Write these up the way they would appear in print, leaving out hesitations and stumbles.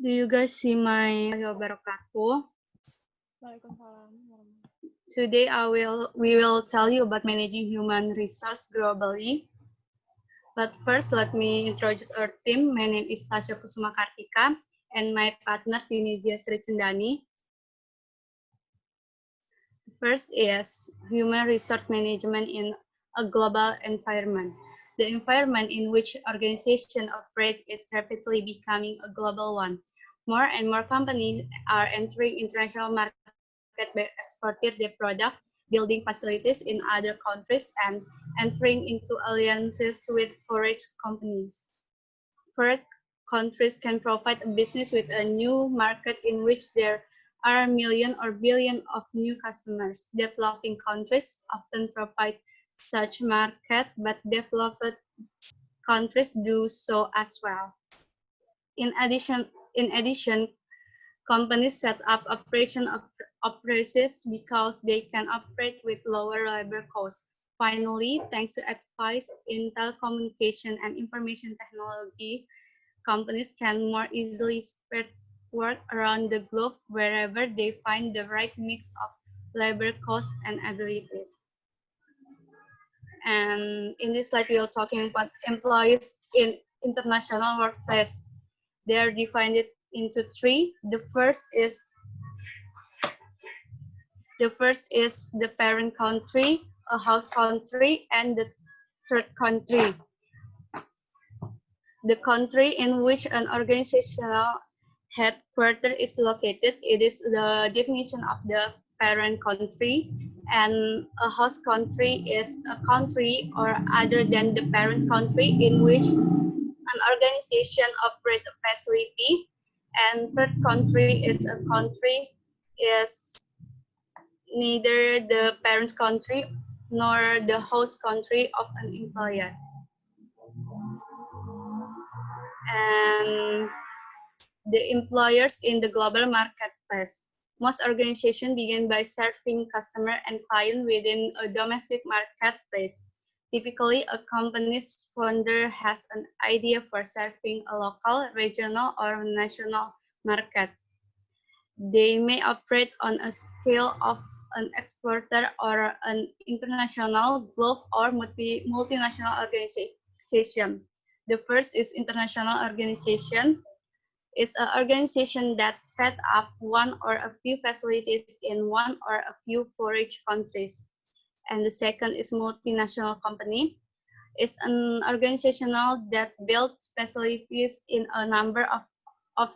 Do you guys see my wabarakatuh? Today we will tell you about managing human resource globally. But first, let me introduce our team. My name is Tasha Kusuma Kartika and my partner Tinizia Sri Cendani. First is human resource management in a global environment. The environment in which organizations operate is rapidly becoming a global one. More and more companies are entering international market by exporting their product, building facilities in other countries, and entering into alliances with foreign companies. Foreign countries can provide a business with a new market in which there are million or billion of new customers. Developing countries often provide such market, but developed countries do so as well. In addition, companies set up operations because they can operate with lower labor costs. Finally, thanks to advice in telecommunication and information technology, companies can more easily spread work around the globe wherever they find the right mix of labor costs and abilities. And in this slide, we are talking about employees in international workplace. They are divided into three. The first is the parent country, a host country, and the third country. The country in which an organizational headquarters is located. It is the definition of the parent country, and a host country is a country or other than the parent country in which an organization operates a facility, and third country is a country is neither the parent country nor the host country of an employer. And the employers in the global marketplace. Most organizations begin by serving customer and client within a domestic marketplace. Typically, a company's founder has an idea for serving a local, regional, or national market. They may operate on a scale of an exporter or an international, global, or multinational organization. The first is international organization. Is an organization that set up one or a few facilities in one or a few foreign countries. And the second is multinational company. Is an organizational that builds facilities in a number of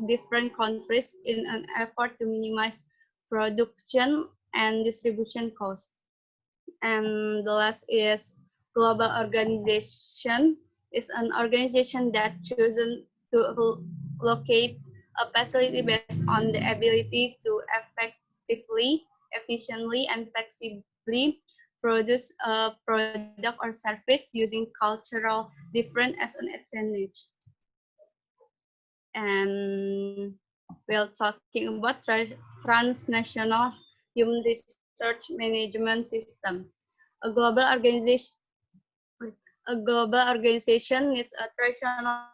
different countries in an effort to minimize production and distribution costs. And the last is global organization. Is an organization that chosen to locate a facility based on the ability to effectively, efficiently, and flexibly produce a product or service using cultural difference as an advantage. And we're talking about transnational human research management system. A global organization needs a traditional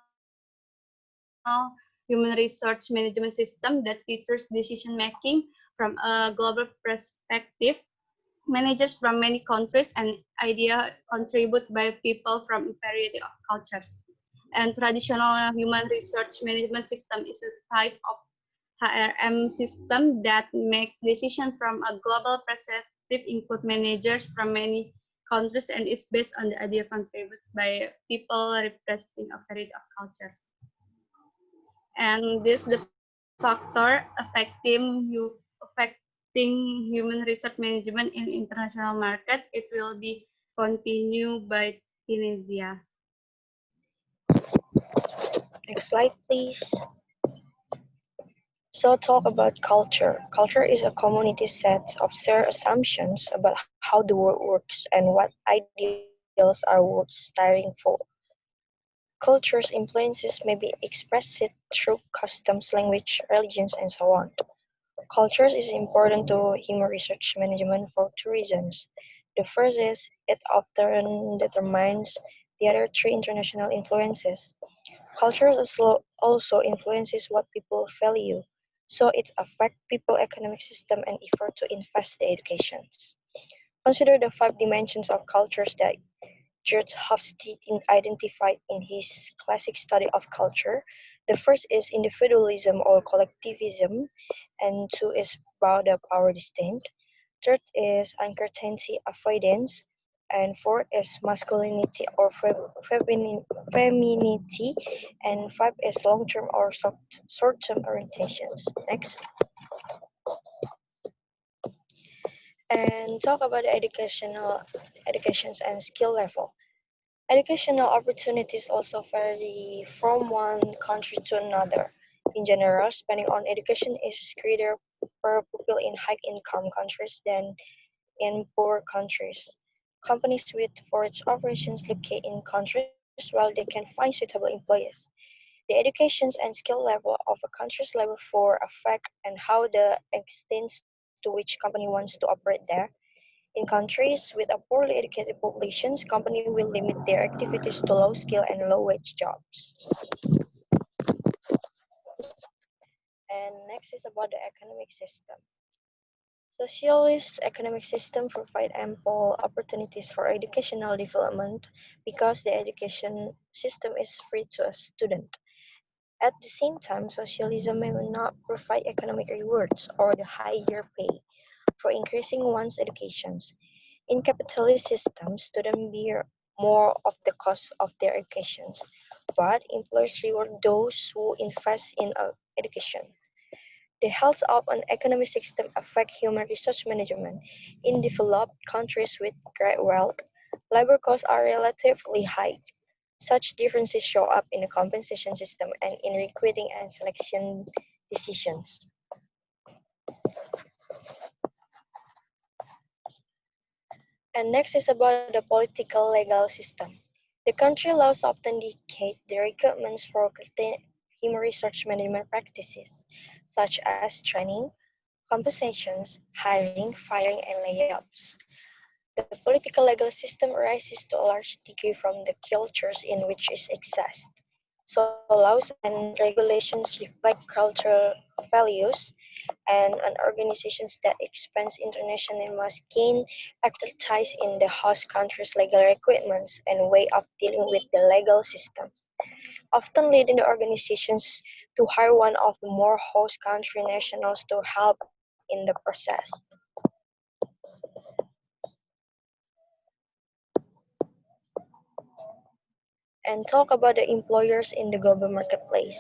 human resource management system that features decision making from a global perspective. Managers from many countries and ideas contribute by people from a variety of cultures. And traditional human resource management system is a type of HRM system that makes decisions from a global perspective, include managers from many countries, and is based on the idea contributed by people representing a variety of cultures. And this the factor affecting human resource management in international market. It will be continued by Tunisia. Next slide, please. So talk about culture. Culture is a community set of shared assumptions about how the world works and what ideals are worth striving for. Culture's influences may be expressed through customs, language, religions, and so on. Culture is important to human research management for two reasons. The first is it often determines the other three international influences. Culture also influences what people value, so it affects people economic system and effort to invest the educations. Consider the five dimensions of cultures that George Hofstede identified in his classic study of culture. The first is individualism or collectivism, and two is about the power distinct. Third is uncertainty avoidance, and fourth is masculinity or femininity, and five is long-term or short-term orientations. Next, and talk about the educations and skill level. Educational opportunities also vary from one country to another. In general, spending on education is greater per pupil in high-income countries than in poor countries. Companies with forage operations locate in countries where they can find suitable employees. The education and skill level of a country's labor force affect and how the extent to which company wants to operate there. In countries with a poorly educated populations, companies will limit their activities to low skill and low wage jobs. And next is about the economic system. Socialist economic system provide ample opportunities for educational development because the education system is free to a student. At the same time, socialism may not provide economic rewards or the higher pay for increasing one's educations. In capitalist systems, students bear more of the cost of their educations, but employers reward those who invest in education. The health of an economic system affects human resource management. In developed countries with great wealth, labor costs are relatively high. Such differences show up in the compensation system and in recruiting and selection decisions. And next is about the political legal system. The country laws often dictate the requirements for human resource management practices, such as training, compensations, hiring, firing, and layoffs. The political legal system arises to a large degree from the cultures in which it exists. So laws and regulations reflect cultural values, and an organizations that expands internationally must gain expertise in the host country's legal requirements and way of dealing with the legal systems, often leading the organizations to hire one of the more host country nationals to help in the process. And talk about the employers in the global marketplace.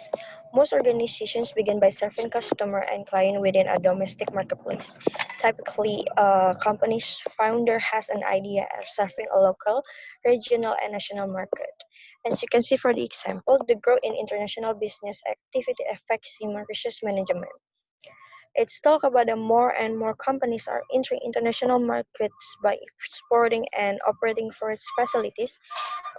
Most organizations begin by serving customer and client within a domestic marketplace. Typically, a company's founder has an idea of serving a local, regional, and national market. As you can see for the example, the growth in international business activity affects human resource management. It's talk about the more and more companies are entering international markets by exporting and operating for its facilities.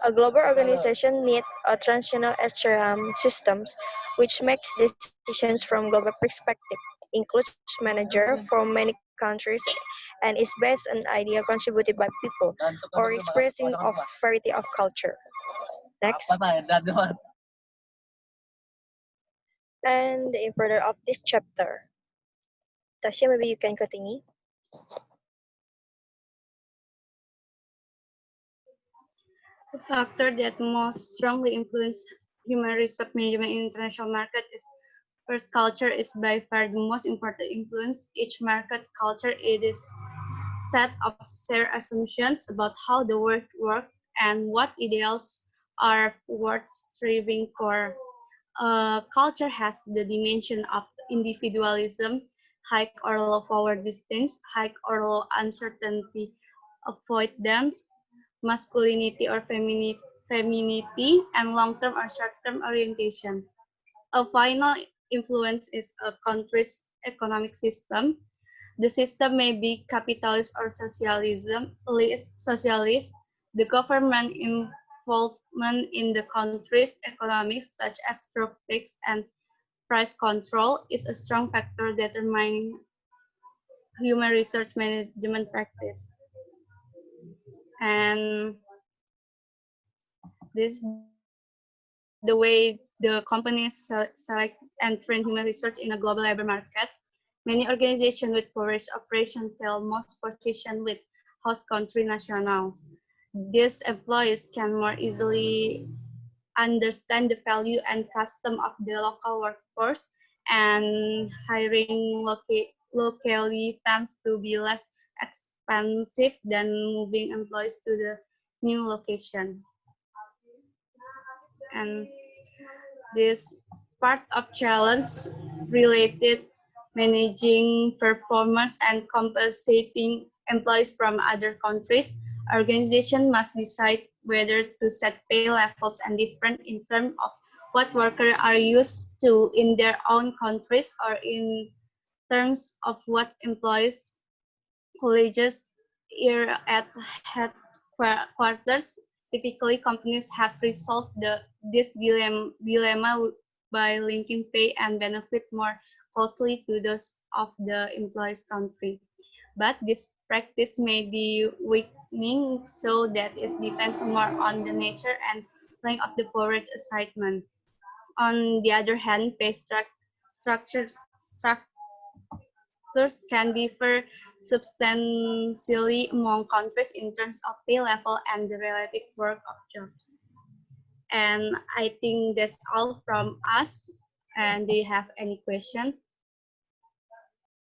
A global organization needs a transnational HRM systems, which makes decisions from global perspective, includes manager from many countries, and is based on idea contributed by people or expressing of variety of culture. Next, and the importer of this chapter. Tasha, maybe you can continue. The factor that most strongly influence human resource management in international market is first culture is by far the most important influence. Each market culture it is set of shared assumptions about how the world works and what ideals are worth striving for. Culture has the dimension of individualism, high or low power distance, high or low uncertainty, avoidance, masculinity or femininity, and long-term or short-term orientation. A final influence is a country's economic system. The system may be capitalist or socialist. The government involvement in the country's economics, such as crop tax and price control, is a strong factor determining human resource management practice. And this is the way the companies select and train human research in a global labor market. Many organizations with porous operation fail most position with host country nationals. These employees can more easily understand the value and custom of the local workforce, and hiring locally tends to be less expensive than moving employees to the new location. And this part of challenge related managing performance and compensating employees from other countries. Organization must decide whether to set pay levels and different in terms of what workers are used to in their own countries, or in terms of what employees colleges here at headquarters. Typically, companies have resolved this dilemma by linking pay and benefit more closely to those of the employee's country. But this practice may be weakening, so that it depends more on the nature and length of the forward assignment. On the other hand, pay structures can differ substantially among countries in terms of pay level and the relative work of jobs. And I think that's all from us. And do you have any question?